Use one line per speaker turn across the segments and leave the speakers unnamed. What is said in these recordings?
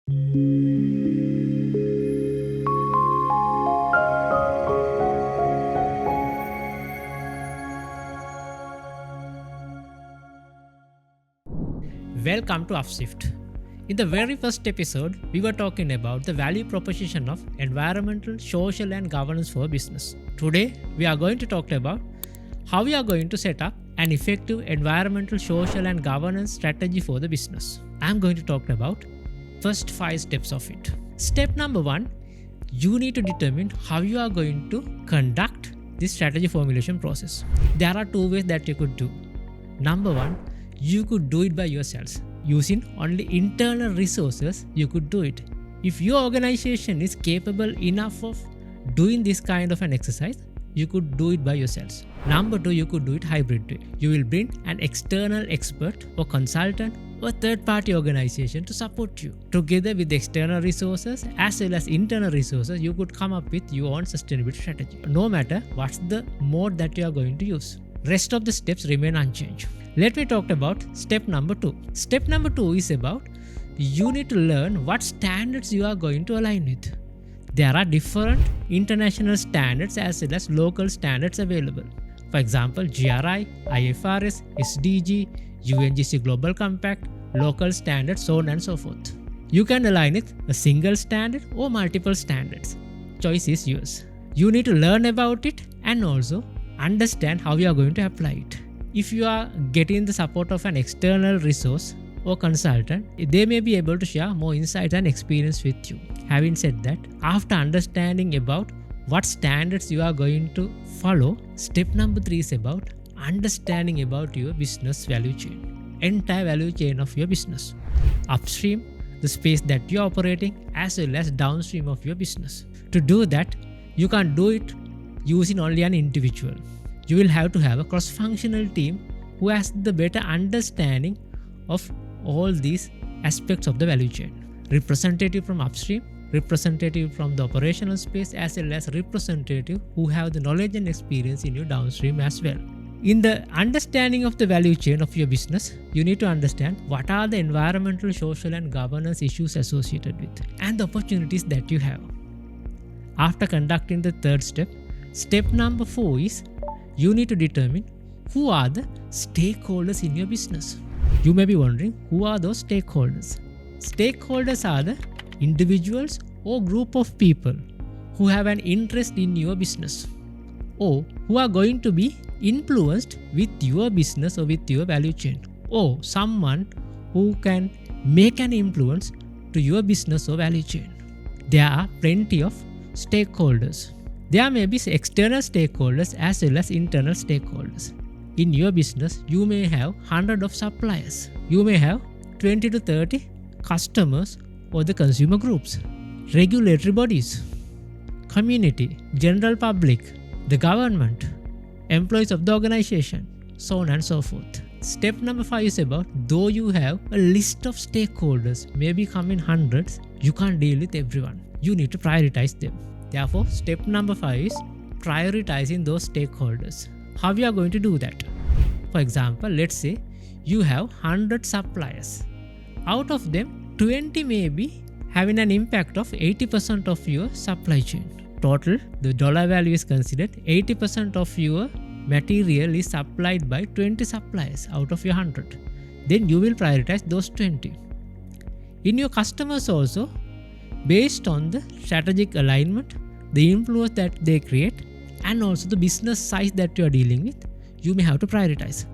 Welcome to Upshift. In the very first episode, we were talking about the value proposition of environmental, social, and governance for business. Today, we are going to talk about how we are going to set up an effective environmental, social, and governance strategy for the business. I am going to talk about first 5 steps of it. Step number 1, you need to determine how you are going to conduct this strategy formulation process. There are 2 ways that you could do. Number 1, you could do it by yourselves. Using only internal resources, you could do it. If your organization is capable enough of doing this kind of an exercise, you could do it by yourselves. Number 2, you could do it hybrid way. You will bring an external expert or consultant or third-party organization to support you. Together with the external resources as well as internal resources, you could come up with your own sustainability strategy. No matter what's the mode that you are going to use. Rest of the steps remain unchanged. Let me talk about step number 2. Step number 2 is about you need to learn what standards you are going to align with. There are different international standards as well as local standards available. For example, GRI, IFRS, SDG, UNGC Global Compact, local standards, so on and so forth. You can align with a single standard or multiple standards. Choice is yours. You need to learn about it and also understand how you are going to apply it. If you are getting the support of an external resource or consultant, they may be able to share more insight and experience with you. Having said that, after understanding about what standards you are going to follow, step number 3 is about understanding about your business value chain. Entire value chain of your business. Upstream, the space that you are operating, as well as downstream of your business. To do that, you can't do it using only an individual. You will have to have a cross-functional team who has the better understanding of all these aspects of the value chain. Representative from upstream, representative from the operational space, as well as representative who have the knowledge and experience in your downstream as well. In the understanding of the value chain of your business, you need to understand what are the environmental, social, and governance issues associated with and the opportunities that you have. After conducting the third step, step number 4 is you need to determine who are the stakeholders in your business. You may be wondering, who are those stakeholders? Stakeholders are the individuals or group of people who have an interest in your business or who are going to be influenced with your business or with your value chain, or someone who can make an influence to your business or value chain. There are plenty of stakeholders. There may be external stakeholders as well as internal stakeholders. In your business, you may have hundreds of suppliers. You may have 20 to 30 customers or the consumer groups, regulatory bodies, community, general public, the government, employees of the organization, so on and so forth. Step number 5 is about, though you have a list of stakeholders, maybe come in hundreds, you can't deal with everyone. You need to prioritize them. Therefore, step number 5 is prioritizing those stakeholders. How you are going to do that? For example, let's say you have 100 suppliers. Out of them, 20 may be having an impact of 80% of your supply chain. Total, the dollar value is considered 80% of your material is supplied by 20 suppliers out of your 100. Then you will prioritize those 20. In your customers also, based on the strategic alignment, the influence that they create, and also the business size that you are dealing with, you may have to prioritize.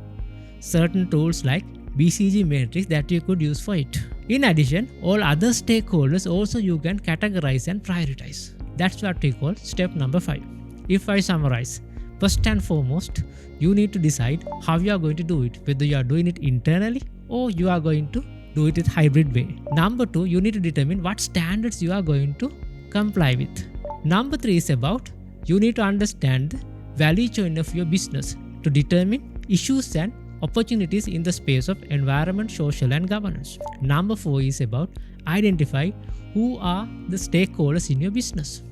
Certain tools like BCG matrix that you could use for it. In addition, all other stakeholders also you can categorize and prioritize. That's what we call step number 5. If I summarize, first and foremost, you need to decide how you are going to do it, whether you are doing it internally or you are going to do it in hybrid way. Number 2, you need to determine what standards you are going to comply with. Number 3 is about you need to understand the value chain of your business to determine issues and opportunities in the space of environment, social, and governance. Number 4 is about identify who are the stakeholders in your business.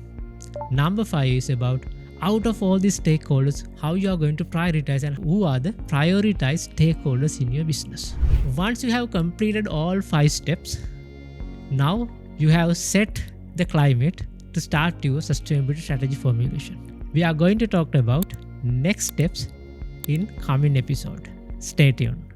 Number 5 is about out of all these stakeholders, how you are going to prioritize and who are the prioritized stakeholders in your business. Once you have completed all 5 steps, now you have set the climate to start your sustainability strategy formulation. We are going to talk about next steps in coming episode. Stay tuned.